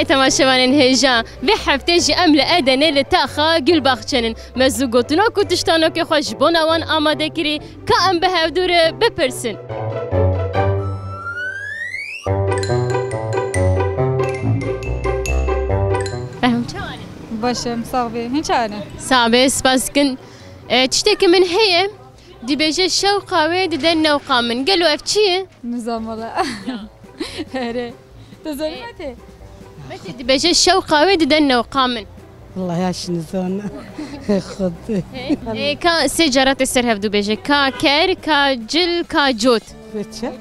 بله تماشاوانین هیجان به هفته جی ام لادنه لتاخا گل باخچنن مزو گوتنا کو تشتانو که خوش بونوان آماده کری که ام به هفدور بپرسن فهم چوانه باشم صاحبی هیچ چانه صعبه سپاس کن تشتكي من هي دي بيجي الشوقة ويد دنا وقامن قالوا اف چیه؟ نظام والله هره تزلمته متى دي بيجي الشوقة ويد دنا وقامن والله ياش نظام خد كا سجارات السر هفدو بيجي كا كير كا جل كا جوت بتشا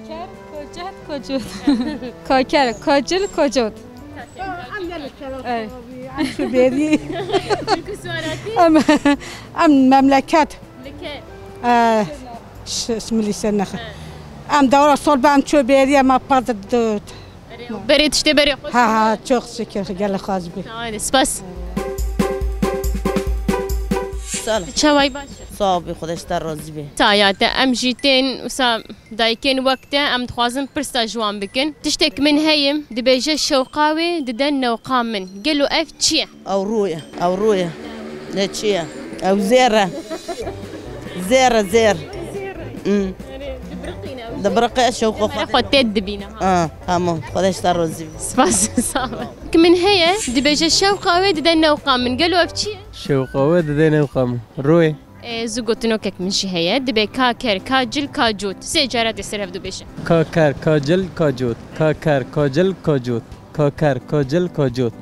کجوت کاکر کاجل کجوت شو بيدي شو سوالاتي؟ ام مملكات لكي اسم لي سنخ ام دورة صلبة ام شو بيدي ما برد دوت بري تشتي بري خوش ها çok şükür قال خاز بي هذا سباس سلام چاوای باشه صاحبی خودش در راضی بی تایات ام جیتين وسا دايكين وقته ام تخوازن برستا جوان بكن تشتك من هيم دي بيجي الشوقاوي ددن وقامن قالوا اف چيه او رویا نه چیه او زیره زیر دبرقه شوق خود دبينا همون خودش در راضی بی سباس صعبة من هي دي بيجي الشوقاوي ددن وقامن قالوا اف چيه شوقاوي ددن وقامن روي زوجتنا كك من شي هي دبي كاكر كاجل كاجوت سجارات يصير هفدو بيشه كاكر كاجل كاجوت كاكر كاجل كاجوت كاكر كاجل كاجوت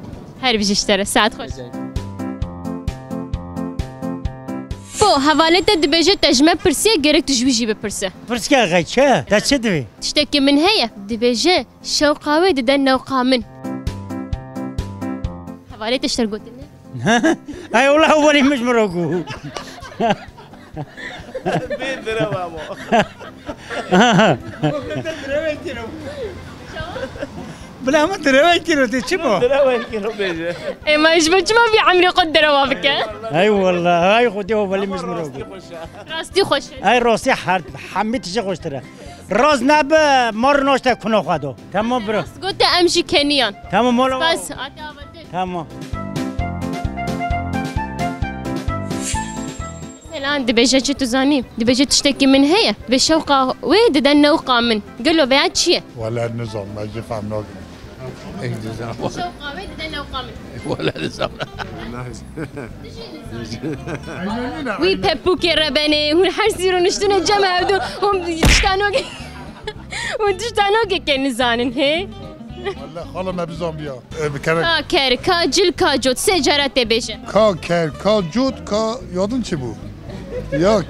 هر بيجي اشترى ساعات خوش بو حوالته دبيجي تجمع برسيه غيرك تجويجي ببرسه برسكا غيتشا دا تشدوي تشتكي من هي دبيجي شوقاوي ددنا وقامن حوالته اشتر قلت لنا اي والله هو اللي مش مروقو بلا ما تروي كيلو تشبه اي ما يجبرش ما في عمري قدر وافك اي والله هاي خدي هو اللي مش مروقو راستي خوش هاي روسي حرب حميت شي خوش ترى راز ناب مر نوشته كنو خدو تمام برو قلت امشي كنيان تمام مولا بس تمام الان دبيجي شو تزاني دبيجي تشتكي من هي بالشوقة وين ددنا وقامن قال له بعد شيء ولا النظام ما يجي فهمنا شوقة وين ددنا وقامن ولا نظام وي بيبوك رباني ونحرسيرو نشتون الجامعة هم تشتانوك وتشتانوك كان زانن هي والله خاله ما بزامبيا كاكر كاجل كاجوت سجارات دبيجي كاكر كاجوت كا يادن چی بود یا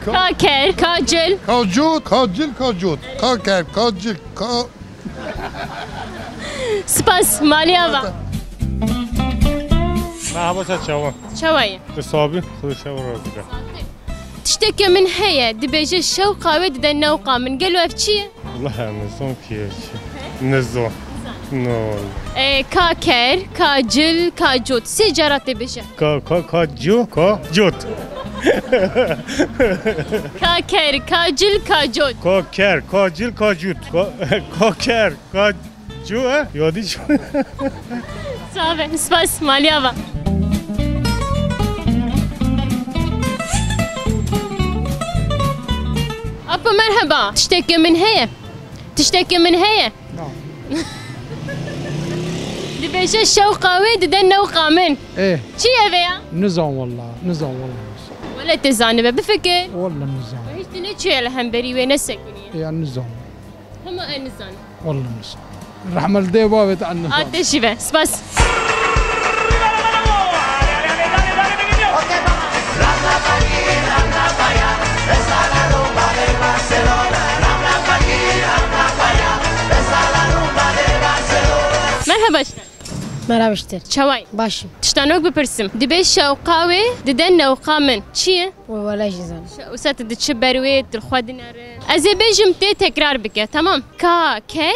كاكر كاجل كاجوت كاجل كاجوت كاكر كاجل كا سپاس ماليابا مرحبا چاوا شوي حسابي خود شو راضي تشتكي من هي دبيجي الشوقة ودنا وقامن قالوا اف شي والله نظام كيف نظام نو كاكر كاجل كاجوت سجارات دبيجي كاجوت كاكر كاجل كاجوت كاجل كاجوت كاكر كاجو يادي شو صافي سباس ماليابا أبا مرحبا تشتكي من هي دي بيش الشوقة ويد دنا وقامن ايه شي هذا نظام والله ولا تزانبه بفكر والله نظام ويش تنشي على همبري وين السكنية يعني نظام هم النظام والله نظام الرحمة الديبة بتاع النظام الشبه بس مرحبا مرحبا اشتر شواي باشم تشتانوك ببرسم دبي شوقاوي ددنا وقامن چیه؟ ولا جزان وسات دتشبروي تخودنا ازي بيجم تي تكرار بك تمام كاكر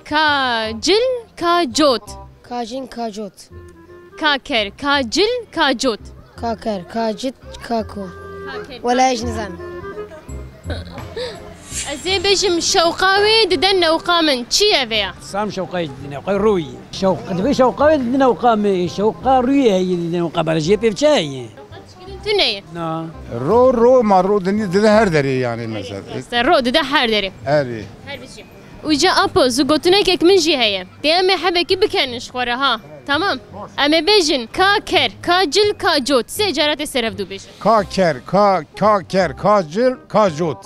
كاجل كاجوت كاجين كاجوت كاكر كاجل كاجوت كاكر كاجت كاكو ولا جزان از ای بجم شوقاوی ددن نوقا من چیه ویا سام شوقي نوقا روي شوق دبي شوقا نوقا شوقا روي هي نوقا برجي بيفشاي تو نیه نا رو مرو دنی her deri yani mesela. رو دده هر داری Eri. هر بجی وجا أبو زوجتنا كيك من جي هي تيامي حبكي بكنش خورها تمام أما بيجن كاكر كاجل كاجوت سجارة السرف دو بيجن Kaker, kacil, kajut.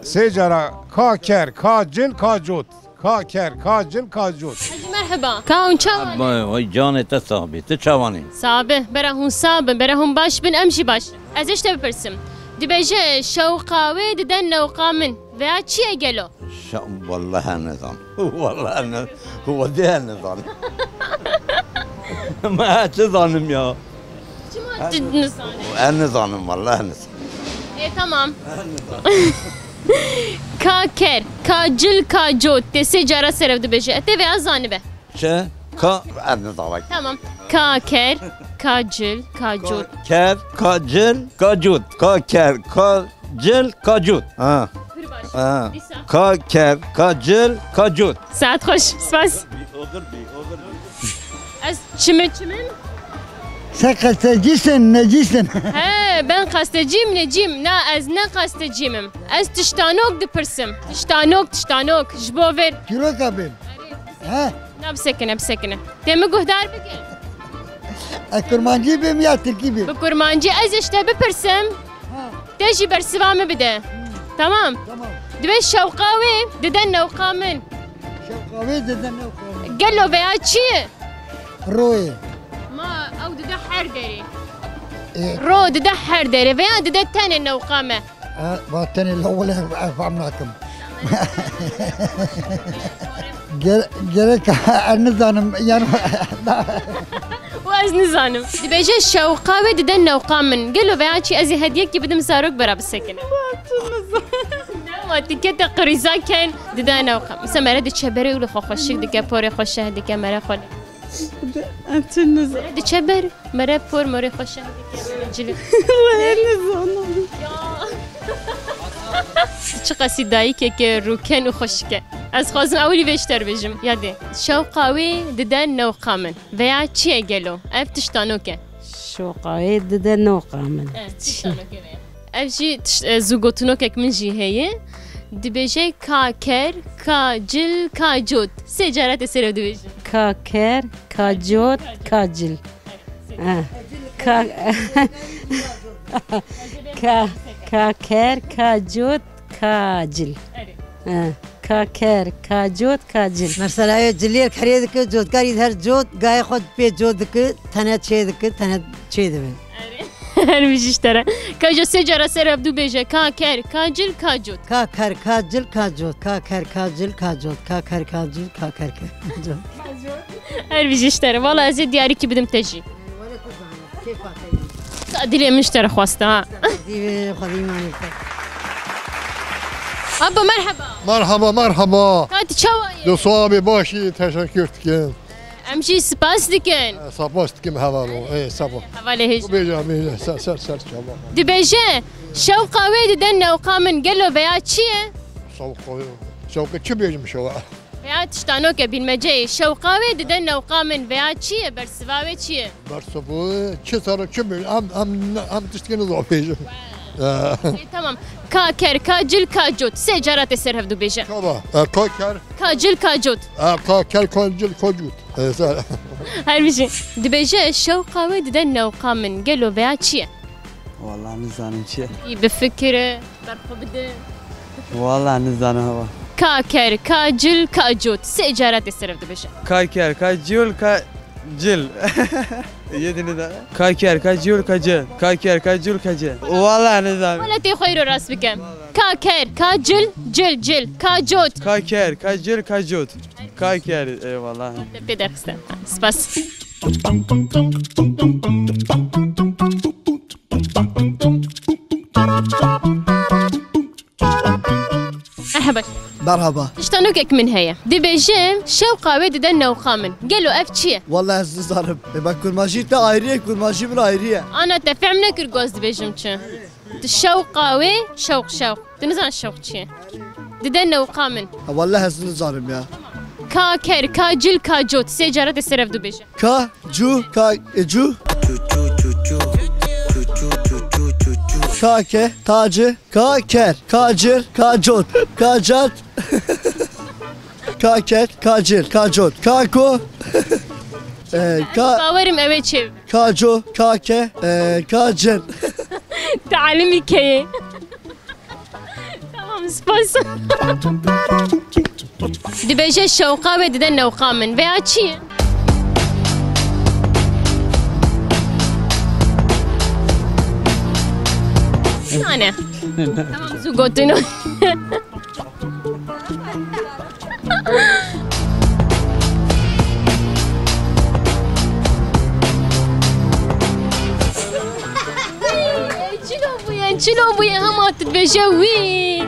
Secara, kacil, kajut. Kacil, kajut. حجي مرحبا كاون شاواني وای جان تصابی تشوانی صابه براهم صابه براهم باش بن أمشي باش أزش تبي برسم دبيجي شوقاوي ددن نوقا من ويا چي أجلو والله النظام والله هو ده النظام ما تظالم يا النظام والله النظام إيه تمام كاكر كاجل كاجوت تسجارة سرف دبيجي أتبي أزانبه شو كا النظام تمام كاكر كاجل كاجوت كر كاجل كاجوت كاكر كاجل كاجوت كاكر كاجل كاجوت ساعت خوش سپاس از چمن sen gazetecisin, necisin? He ben gazeteciyim neciyim na az ne gazeteciyim az tiştanok dipırsım tiştanok jbo ver Kilo kabin. Ha? ne bsekine temi guhdar bike Kurmancı bim ya Türkiye bim. bu kurmancı az işte bipırsım teji bersivamı bide tamam dve şavqavi deden nevqamin Şevkavi deden nevqamin gello veya çiğ Roy ما او دده حر داري رو دده حر داري ويا دده تاني النوقامة الثاني الاول فهمناكم جرك النظام يعني واز نظام دبيجي الشوقاوي دده النوقام من قالوا ويا شي ازي هديك بدم ساروك برا بالسكنة واتيكيت قريزا كان دده النوقام مثلا مرة تشبري ولا خوشك دكا بوري خوش هديك مرة خول أنت النظام دي تشبر مرة بور مرة خوش جلي وين النظام چه قصیدایی که روکن و خشکه از خوازم اولی بیشتر بجم یاده شوقاوی ددن نوقامن ویا چیه گلو اف تشتانو که شوقاوي ددن نوقامن اف جی زوگوتنو که من جی هیه دبیجه کاکر کاجل کاجوت سجارت سر دبیجه كاكر كاجوت كاجل كاكر كاجوت كاجل كاكر كاجوت كاجل مثلا جليل خريدك جود كاري هر جود گاي خود به جودك تنه چيدك تنه چيد هر بیشتر تره کاجو سجارت سر دو بیجه کاکر کاجل کاجوت كاكر كاجل كاجوت كاكر كاجل كاجوت كاكر كاجل كاكر كاجوت هر بیشتره والا از دیاری کی بدم تجی دلی مشتري خواسته دي خديماني ابا Merhaba. كانت تشوي Dosuabi başı teşekkür ederim. امشي سباس دكن Sabah kim havalı. Sabah. حوالي هيج Bejam ser çaba. دبيجه شوقاوي ددنا وقامن قالوا بيا تشي Şevket çi bejim şova. بيا تشتانوك بالمجاي شوقاوي ددنا وقامن بيا تشي برسواوي تشي Barsabu çi sarı çi bejim am tiştkeni zor bejim. تمام كاكر كاجل كاجوت سجارات السرف دو بيجه Şova. Kaker. كاجل كاجوت Kaker kacil kajut. هاي بيجي دبيجه شوقاوي ددنا وقامن قالوا بيا تشي والله نزانم شيء بفكره برفو بده والله نزانم هوا كاكر كاجل كاجوت سجارات السرف دو بيجه كاكر كاجول كاجل يدني ذا كاكر كاجول كاجل كاكر كاجول كاجل والله نزانم ولا تخيروا راس بكم كاكر كاجل جل كاجوت كاكر كاجل كاجوت كاكر اي والله بدك سباس مرحبا اشتنوكك من هي دي بيجيم شوقاوي ددنا وقامن قالوا اف تشي والله زارب بكون ماشي تا ايريه كل ماشي من ايريه انا تفهم لك الجوز دي بيجيم تشي الشوقاوي شوق تنزل الشوق تشي دده نوقا من والله هسه زانم يا کا کر کا جل کا جوت سه جارت سرف دو بشه كا جو كا جو كاكه تاجي كاكر كاجر كاجوت كاجات كاكر كاجر كاجوت كاكو باورم اوه چه كاجو كاكه كاجر تعلمي كيه tamam spas دبيجه شوقا و دده نوقا من veya چیه يعني تمام زوجوتينو چلو بویا هم تبجوی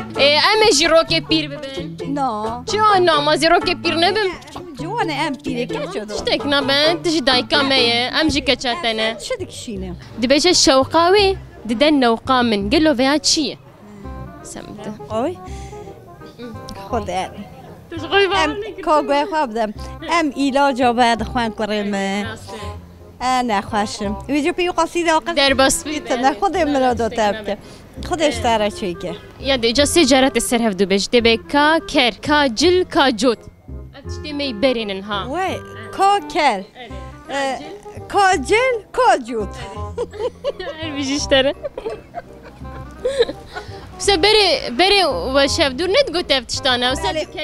اما جروک پیر ببین نه چرا نه ما جروک پیر نبیم جوان ام پیره که شده تشتك نبين تجي دايكا مية امجي كتشاتنا شو دكشينه دبيجة الشوقاوي ددنا وقامن قال له فيها شيء سمته اوي خد ام كوغو خابدم ام علاج بعد خوان كريم انا خوشم ویدیو پیو قصیده آقا در بس بیت نه خودم مرادو تبکه خودش تره چی که یا دیجا سجارت السر هفدو بيج دبي کا كر کا جل کا جوت اتشتي مي برينن ها وي کا كر کا جل کا جوت بيجيش ترى بس بري وشاف دور نتقو تفتشتانا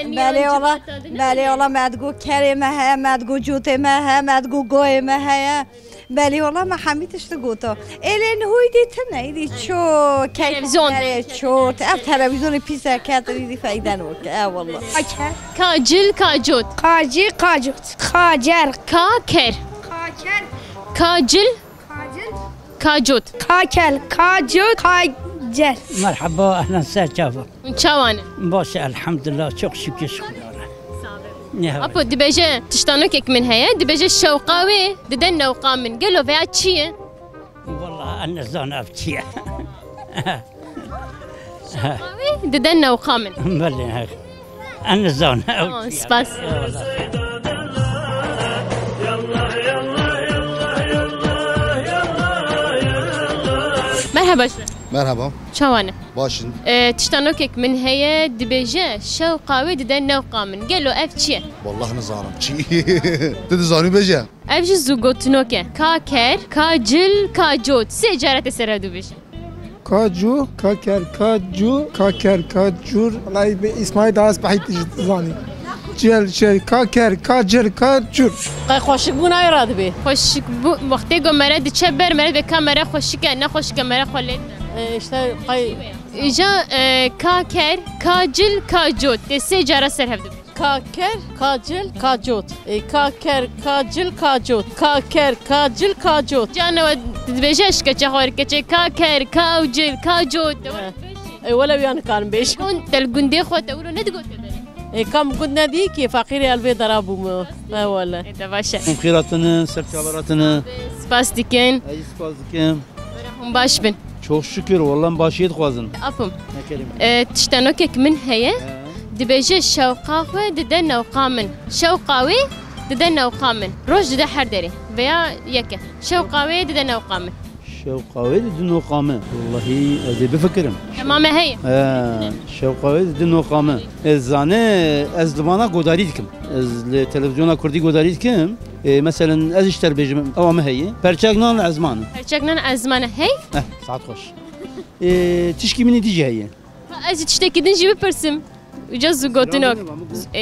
بله والله ما تقول كريمة ها ما تقول جوتي ما ها ما تقول قوي ما ها بله والله ما حميتش تقوتو الين هو دي تنا يدي شو تلفزيون شو تاف تلفزيون بيسا كاتري دي فايدة نوك والله كاجل كاجوت كاجي كاجوت خاجر كاكر كاجل كاجوت كاكل كاجوت كاجل مرحبا اهلا وسهلا شافا شوانا باشه الحمد لله çok şükür أبو دبيجة تشتانوكك من هيا دبيجة الشوقاوي ددنا وقامن قالوا فيها تشي والله أنا زان أبتشي شوقاوي ددنا وقامن بلي أنا زان سباس مرحبا مرحبا شوانا باشن تشتانوكك من هيا دبيجة شوقاوي ددنا وقامن قالوا اف تشي والله نزانم چی تدزانی بجا اف جي زوغوتنوكه كاكر كاجل كاجوت سجارة سردو بيش كاجو كاكر كاجو كاكر كاجور والله اسمعي داس بحيت زاني جل شل كاكر كاجر كاجور خوشك بو نايراد بي خوشك بو وقتی گو مرد چبر مرد به کامera خوشک نه خوشک مرد خولید işte قاي اجا كاكر كاجل كاجوت سجارة سرهفدو كاكر كاجل كاجوت كاكر كاجل كاجوت كاكر كاجل كاجوت جانا تبيجش كتشخور كتش كاكر كاوجل كاجوت ولا بيان كان بيش كون تلقندي خو تقولوا ندقوا كم قلنا ديكي فقير البي ضربوا ما ولا انت باشا خيراتنا سركابراتنا سباستيكين اي سباستيكين هم باش بن çok şükür والله باشيت خوازن ابم تشتانوكك من هي دبيجه شوقاوي ددنا وقامن شوقاوي ددنا وقامن روج دده حر دري veya يك شوقاوي ددنا وقامن شوقاوي ددنا وقامن والله ازي بفكرم تمام هي شوقاوي ددنا وقامن زانه از لبانا قداري دكم از التلفزيون كردي قداري دكم مثلا از اشتر بيجم او ما هي برچاغنان ازمان برچاغنان ازمان هي ساعت خوش تشكي مني ديجي هي از تشتكي دنجي بپرسم وجا زوگوتنوك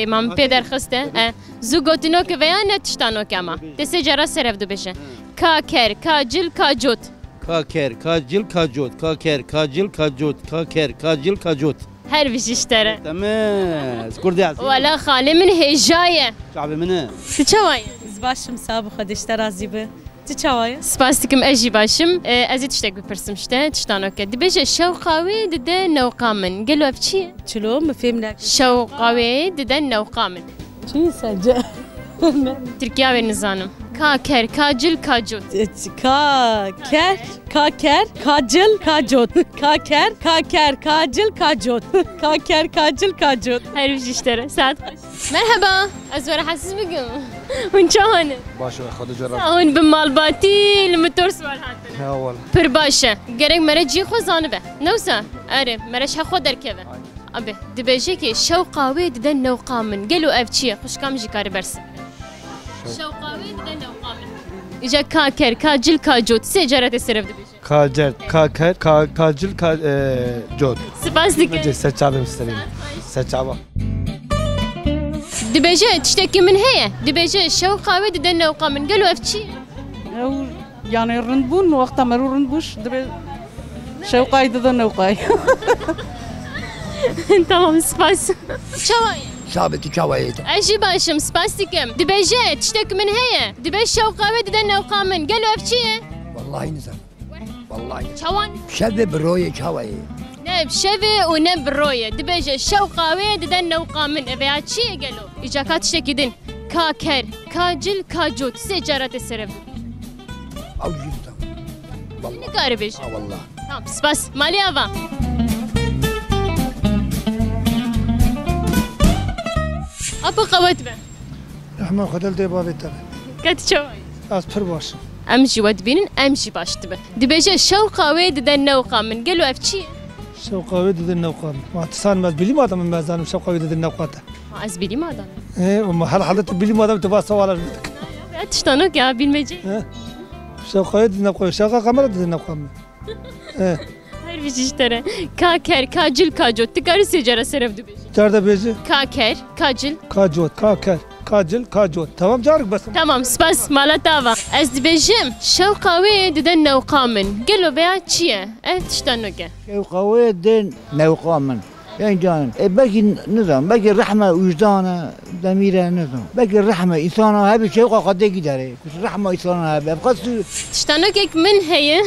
مام پدر خسته زوگوتنوك veya ne tiştanok ama tesejara serevdu beşe kaker kacil kacot kaker kacil kacot kaker kacil kacot kaker kacil kacot her bir iştere tamam kurdi ولا خاله من هجايه شعبي منه تشواي زباشم سابو خدش ترازي به تشواي سپاسیکم اجی باشم از تشتک بپرسم شته تشتانوک دبیجه شوقاوي دده نوقامن قالوا بچی چلو مفهم لك شوقاوي دده نوقامن چی سجه ترکیه و نزانم Kaker, kacil, kacot. Kaker, kaker, kacil, kacot. Kaker, kaker, kacil, kacot. Kaker, kacil, kacot. Her bir işlere. Saat kaç? Merhaba. Azvara hassiz bugün. Hunçahane. باشه خدا جرب هون بمالباتي المتور سوال هاتن ها والله پر باشه گرگ مره جی خو زانه به نوسا اره مرش خو درکبه ابي دبيجي كي شوقاوي ددن نوقامن قالوا افشي خوش كام جي كاري برس شوقاوي ددن نوقامن اجا كاكر كاجل كاجوت سجارة السرف دبيجي كاجر كاكر كاجل جود سباس ديك سچابه مستريم سچابه دبيجي تشتكي من هي دبيجي شوقاوي ددن نوقامن قالوا افشي يعني رندبون وقتها مرور رندبوش شوقاي ددن نوقاي tamam spas. Çavay. ثابت شوايد اجي باشم سباستيكم دبيجي تشتك من هي دبي شوقه ودنا وقامن قالوا افشي والله نزل والله شوان شذ برويه شوايد نب شفي ونب رويه دبيجي شوقه ودنا وقامن ابياتشي قالوا اجاكات تشتكيدن كاكر كاجل كاجوت سجاره السرف او جدا والله قاربش والله tamam spas مالي افا أبو قوت به. احنا خدل دي بابي تبع. كات شوي. از پر باش. أمشي ودبين أمشي باش تبع. دبيجة شوقة ويد دن نوقا من قالوا أفتشي. شوقة ويد دن نوقا. ما تصان ما بلي ما دام مازال شوقة ويد دن نوقا. ما أزبلي ما دام. إيه وما هل حضرت بلي ما دام تبغى سوالف. تشتانوك يا بالمجي. شوقة ويد دن نوقا شوقة قمر دن نوقا. إيه. هاي بيجي ترى كاكر كاجل كاجوت تكاري سجارة سرف دبيجي. جارده بيجي. كاكر كاجل. كاجوت كاكر كاجل كاجوت تمام جارك بس. تمام سباس مالا تابا. از دبيجم شوقة ويد دن نوقا من قالوا بيا تشيه تشتانوك. شوقة ويد دن نوقا من. يعني جان باقي نظام باقي الرحمة وجدانه ضميره نظام باقي الرحمة إنسانه هذا شوقه قد يقدر بس الرحمة إنسانه هذا بقص تشتانوك من هي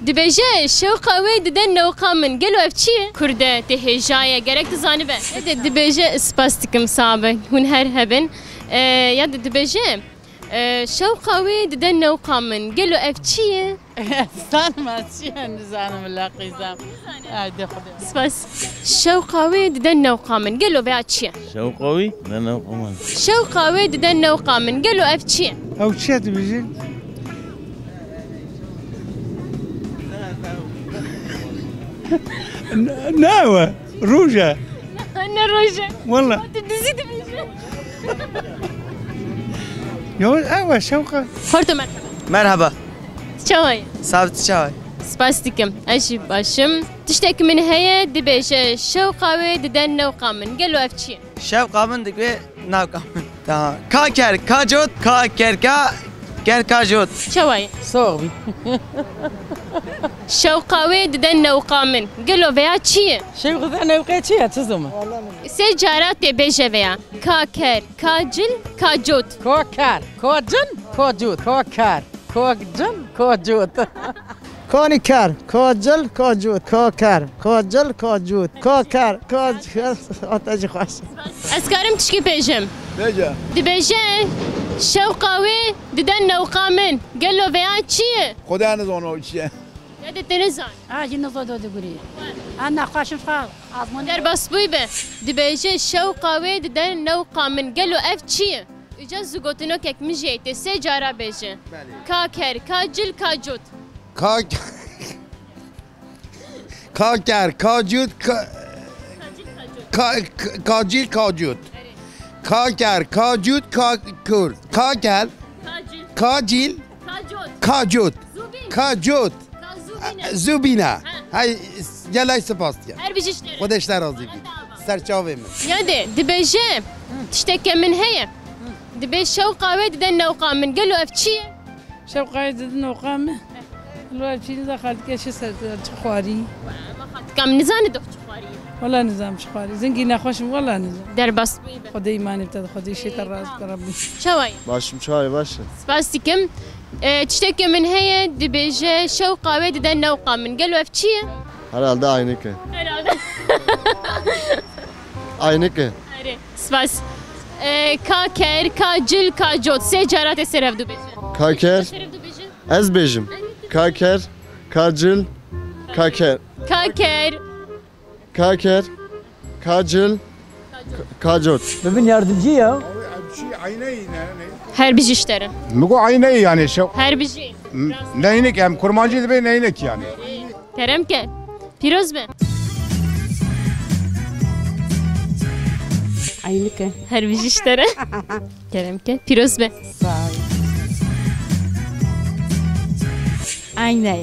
دبيجي شوقة ويد دن نوقا من قالوا افتشي كردة تهجاية قرقت زانبه دبيجي سباستكم صابة هون هرهبن يا دبيجي شوقة ويد دن نوقا من قالوا افتشي استان ما تشيه نزانم لا قيزام سباس شوقة ويد دن نوقا من قالوا بيا تشي شوقوي ددن نوقا من شوقة ويد دن نوقا من قالوا افتشي او تشي دبيجي ناوة روجة أنا روجة والله تدزي دبيجي يقول أيوة شوقة خورتو مرحبا مرحبا شوي ثابت شوي سباستيكم أجي باشم تشتكي من هي دبيجي شوقة وددن نوقا من قالوا أفتشي شوقة من دقي نوقا من تمام كاكر كاجوت كاكر كاجوت شوي صوغبي شوقة وددن نوقا من قالوا بيا تشي شوقة نوقا تشي تزم سجارات بيجي بيا كاكر كاجل كاجوت كوكر كوجن كوجوت كوكر كوجن كوجوت كوني كار كوجل كوجوت كوكر كوجل كوجوت كوكر كوجل أتاجي خاص أسكارم تشكي بيجم بيجي دبيجي شوقة وددن نوقا من قالوا بيا تشي خدا نزانو چیه يا تنزان جن صوت تقولي أنا خاشم خال عظمون در بس بوي به دبيجي شوقة وددن نوقا من قالوا أفتشي إجازة قوتنو كك مجيت سجارة بيجي كاكر كاجل كاجوت كاكر كاجوت كاجيل كاجوت كاكر كاجوت كاكر كاكر كاجيل كاجوت كاجوت زوبينا هاي يلا سباستيا خودش راضي سرچاوي من يا دبيجي تشتكي من هي دبي شوقة وددن نوقا من قالوا أفتشي شوقة وددن نوقا من الوالد في دخلت كيش خواري كم نزان دوخ خواري والله نظام شخواري زنقي نخوش والله نظام در بس خدي إيماني ابتدى خدي شيء الراس ربي شوي باشم شاي باشا سباستيكم تشتكي من هي دبيجي شوقة وددن نوقا من قالوا أفتشي herhalde aynı ki. herhalde Aynı ki. سباس Kaker, kacil, kacot. Se carat eser du beje. Kaker. Ez bejim. Kaker. Kacil. Kaker. Kaker. Kaker. Kacil. Kacot. ببین yardımcı ya. Her bir işlerin. مگو عینه یعنی شو Her bir şey. نینک هم کرمانجی دبی نینک yani. Kerem ke. Piroz be. Aynı ki. Her bir işlerin. Kerem ke. Piroz be. Aynı.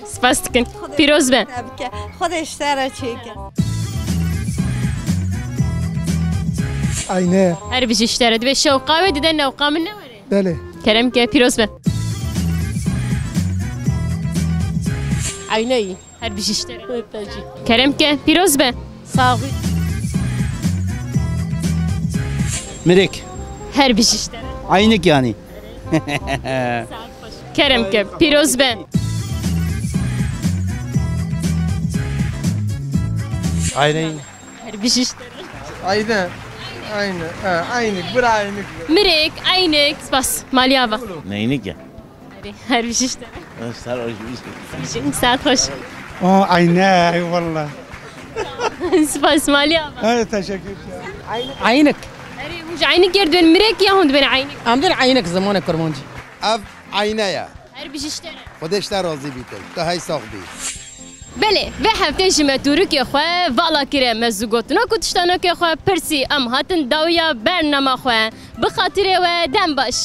Spas dikin. Piroz be. Tabii ki. خودش سر چیکه. Aynı. Her bir işlerin. Ve şevka ve dede nevkamın ne var? Bele. Kerem ke. Piroz be. عینه Her bir işlerin. Kerem ke. Piroz be. ساقی Mirek. Her bir işlerin. Aynik yani. Kerem ke. Piroz be. Aynı. Her bir işlerin. Aynı. Aynı. Ha, aynı. Bura aynı. Mirek, aynek. Spas. Malyava. Neynik ya? Her bir işlerin. Sarhoş bir şey. Saat hoş. عینه ای والله. Spas. Malyava. Evet teşekkür Aynık. مش عينك يردون مريك يا هون بين عينك Amdır aynık zamanı kurmancı. Ev aynaya. her bir işler. خودشتر راضی بیتن. تا های ساق بی. بله و هفته جمعه تورک خو والا کره مزگوتنا کتشتانا که خو پرسی ام هاتن داویا برنامه خو بخاطر و دم باش